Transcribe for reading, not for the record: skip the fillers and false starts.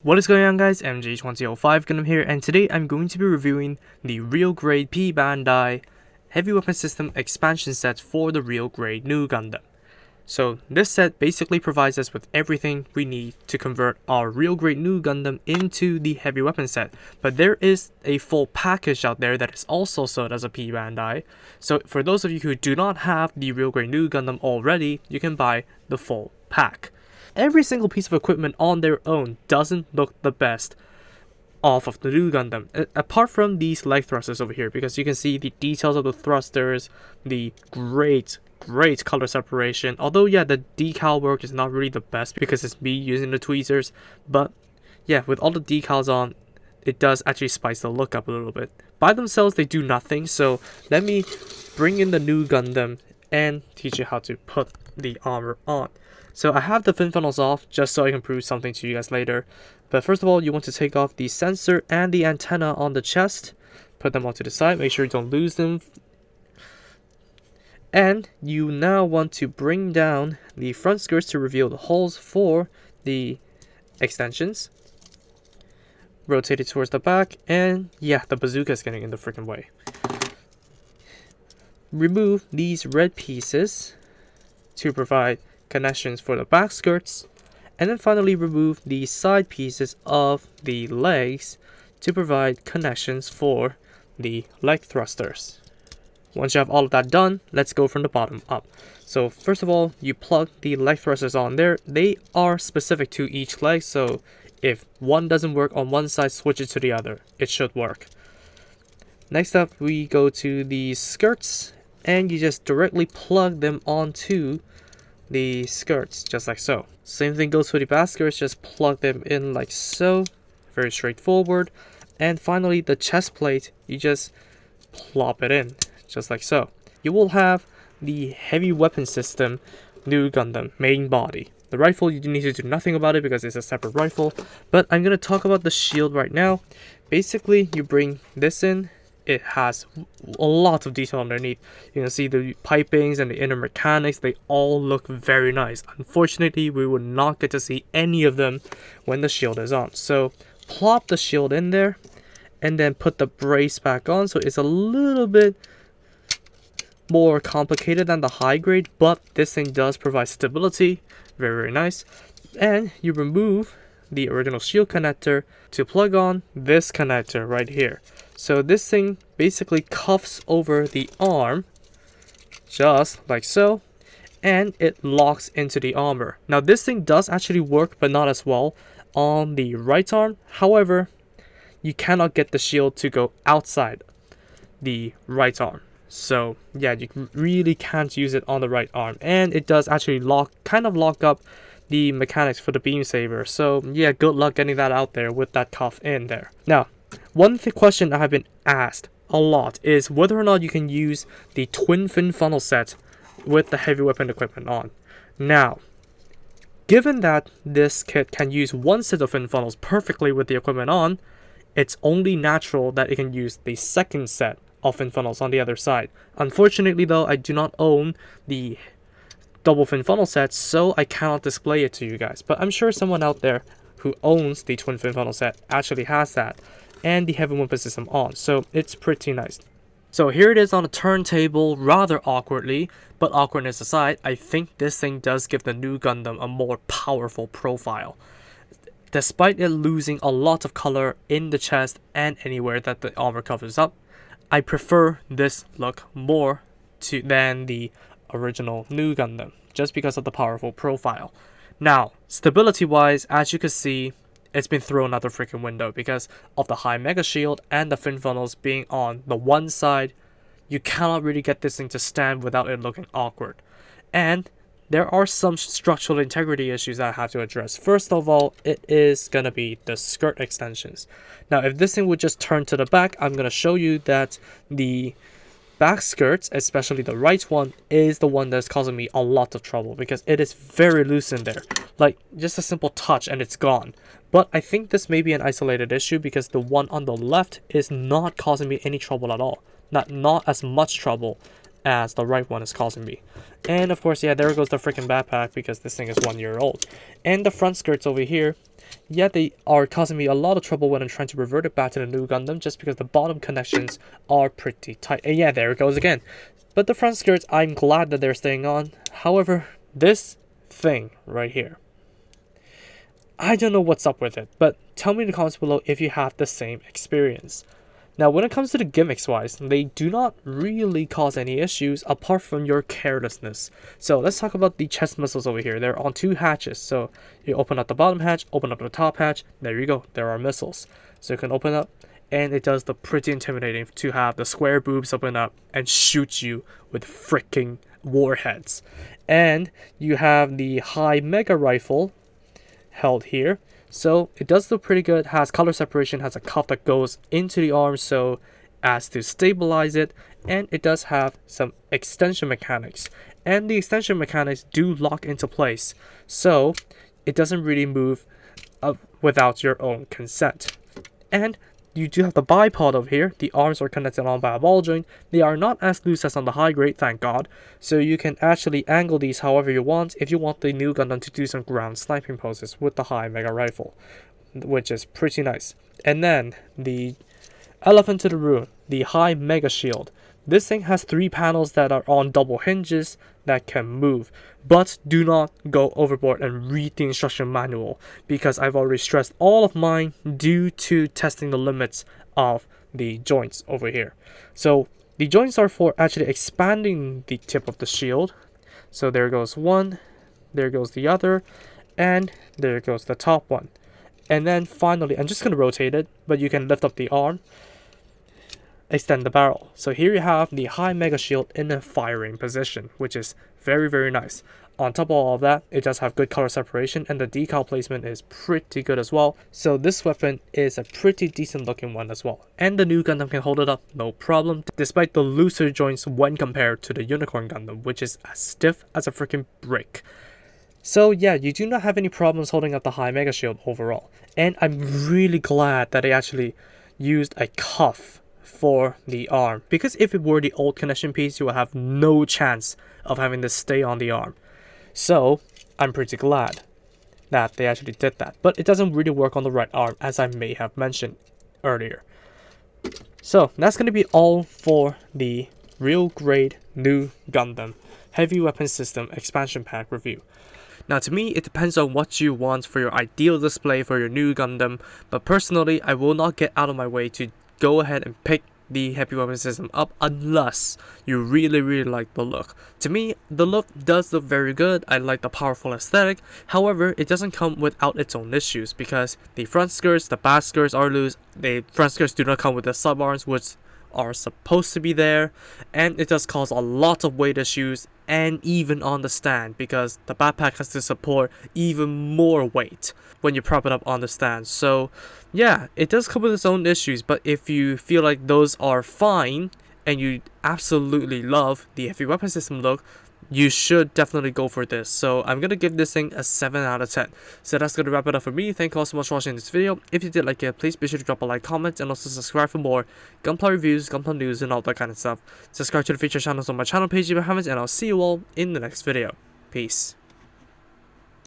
What is going on, guys? MJ2005 Gundam here, and today I'm going to be reviewing the real grade P-Bandai Heavy Weapon System expansion set for the real grade new Gundam. So this set basically provides us with everything we need to convert our real grade new Gundam into the heavy weapon set. But there is a full package out there that is also sold as a P-Bandai. So for those of you who do not have the real grade new Gundam already, you can buy the full pack. Every single piece of equipment on their own doesn't look the best off of the new Gundam, apart from these leg thrusters over here, because you can see the details of the thrusters, the great color separation. Although yeah, the decal work is not really the best because it's me using the tweezers, but yeah, with all the decals on, it does actually spice the look up a little bit. By themselves they do nothing, so let me bring in the new Gundam and teach you how to put the armor on. So I have the fin funnels off just so I can prove something to you guys later. But first of all, you want to take off the sensor and the antenna on the chest. Put them onto the side, make sure you don't lose them. And you now want to bring down the front skirts to reveal the holes for the extensions. Rotate it towards the back, and yeah, the bazooka is getting in the freaking way. Remove these red pieces to provide connections for the back skirts, and then finally remove the side pieces of the legs to provide connections for the leg thrusters. Once you have all of that done, let's go from the bottom up. So first of all, you plug the leg thrusters on there. They are specific to each leg, so if one doesn't work on one side, switch it to the other. It should work. Next up, we go to the skirts, and you just directly plug them onto the skirts, just like so. Same thing goes for the back skirts, just plug them in like so. Very straightforward. And finally, the chest plate, you just plop it in, just like so. You will have the heavy weapon system new Gundam main body. The rifle, you need to do nothing about it because it's a separate rifle, but I'm going to talk about the shield right now. Basically, you bring this in. It has a lot of detail underneath. You can see the pipings and the inner mechanics. They all look very nice. Unfortunately, we will not get to see any of them when the shield is on. So plop the shield in there and then put the brace back on. So it's a little bit more complicated than the high grade, but this thing does provide stability. Very nice. And you remove the original shield connector to plug on this connector right here. So this thing basically cuffs over the arm, just like so, and it locks into the armor. Now this thing does actually work, but not as well on the right arm. However, you cannot get the shield to go outside the right arm. So yeah, you really can't use it on the right arm. And it does actually kind of lock up the mechanics for the beam saber. So yeah, good luck getting that out there with that cuff in there. Now, one question I have been asked a lot is whether or not you can use the twin fin funnel set with the heavy weapon equipment on. Now, given that this kit can use one set of fin funnels perfectly with the equipment on, it's only natural that it can use the second set of fin funnels on the other side. Unfortunately though, I do not own the double fin funnel set, so I cannot display it to you guys. But I'm sure someone out there who owns the twin fin funnel set actually has that and the heavy weapon system on, so it's pretty nice. So here it is on a turntable rather awkwardly, but awkwardness aside, I think this thing does give the new Gundam a more powerful profile. Despite it losing a lot of color in the chest and anywhere that the armor covers up, I prefer this look more than the original new Gundam, just because of the powerful profile. Now, stability wise, as you can see, it's been thrown out the freaking window because of the high mega shield and the fin funnels being on the one side. You cannot really get this thing to stand without it looking awkward. And there are some structural integrity issues that I have to address. First of all, it is going to be the skirt extensions. Now, if this thing would just turn to the back, I'm going to show you that the back skirts, especially the right one, is the one that's causing me a lot of trouble because it is very loose in there. Like, just a simple touch and it's gone. But I think this may be an isolated issue because the one on the left is not causing me any trouble at all. Not as much trouble as the right one is causing me. And of course, yeah, there goes the freaking backpack because this thing is 1 year old. And the front skirts over here, Yeah, they are causing me a lot of trouble when I'm trying to revert it back to the new Gundam, just because the bottom connections are pretty tight. And yeah, there it goes again. But the front skirts, I'm glad that they're staying on. However, this thing right here, I don't know what's up with it, but tell me in the comments below if you have the same experience. Now, when it comes to the gimmicks wise, they do not really cause any issues apart from your carelessness. So let's talk about the chest missiles over here. They're on 2 hatches. So you open up the bottom hatch, open up the top hatch. There you go. There are missiles. So you can open up, and it does look pretty intimidating to have the square boobs open up and shoot you with freaking warheads. And you have the high mega rifle held here. So it does look pretty good, has color separation, has a cuff that goes into the arm so as to stabilize it, and it does have some extension mechanics. And the extension mechanics do lock into place, so it doesn't really move without your own consent. And you do have the bipod over here. The arms are connected on by a ball joint. They are not as loose as on the high grade, thank God. So you can actually angle these however you want if you want the new Gundam to do some ground sniping poses with the high mega rifle, which is pretty nice. And then the elephant in the room, the high mega shield. This thing has 3 panels that are on double hinges that can move, but do not go overboard and read the instruction manual, because I've already stressed all of mine due to testing the limits of the joints over here. So the joints are for actually expanding the tip of the shield. So there goes one, there goes the other, and there goes the top one. And then finally, I'm just going to rotate it, but you can lift up the arm, extend the barrel. So here you have the high mega shield in a firing position, which is very nice. On top of all of that, it does have good color separation, and the decal placement is pretty good as well. So this weapon is a pretty decent looking one as well. And the new Gundam can hold it up, no problem, despite the looser joints when compared to the Unicorn Gundam, which is as stiff as a freaking brick. So yeah, you do not have any problems holding up the high mega shield overall. And I'm really glad that they actually used a cuff for the arm, because if it were the old connection piece, you would have no chance of having this stay on the arm. So I'm pretty glad that they actually did that, but it doesn't really work on the right arm, as I may have mentioned earlier. So that's going to be all for the real grade new Gundam Heavy Weapon System expansion pack review. Now, to me, it depends on what you want for your ideal display for your new Gundam, but personally, I will not get out of my way to go ahead and pick the Heavy Weapon System up unless you really like the look. To me, the look does look very good. I like the powerful aesthetic. However, it doesn't come without its own issues, because the front skirts, the back skirts are loose. The front skirts do not come with the sub arms, which are supposed to be there, and it does cause a lot of weight issues, and even on the stand, because the backpack has to support even more weight when you prop it up on the stand. So yeah, it does come with its own issues, but if you feel like those are fine and you absolutely love the Heavy Weapon System look, you should definitely go for this. So I'm going to give this thing a 7 out of 10. So that's going to wrap it up for me. Thank you all so much for watching this video. If you did like it, please be sure to drop a like, comment, and also subscribe for more Gunpla reviews, Gunpla news, and all that kind of stuff. Subscribe to the featured channels on my channel page if you haven't, and I'll see you all in the next video. Peace.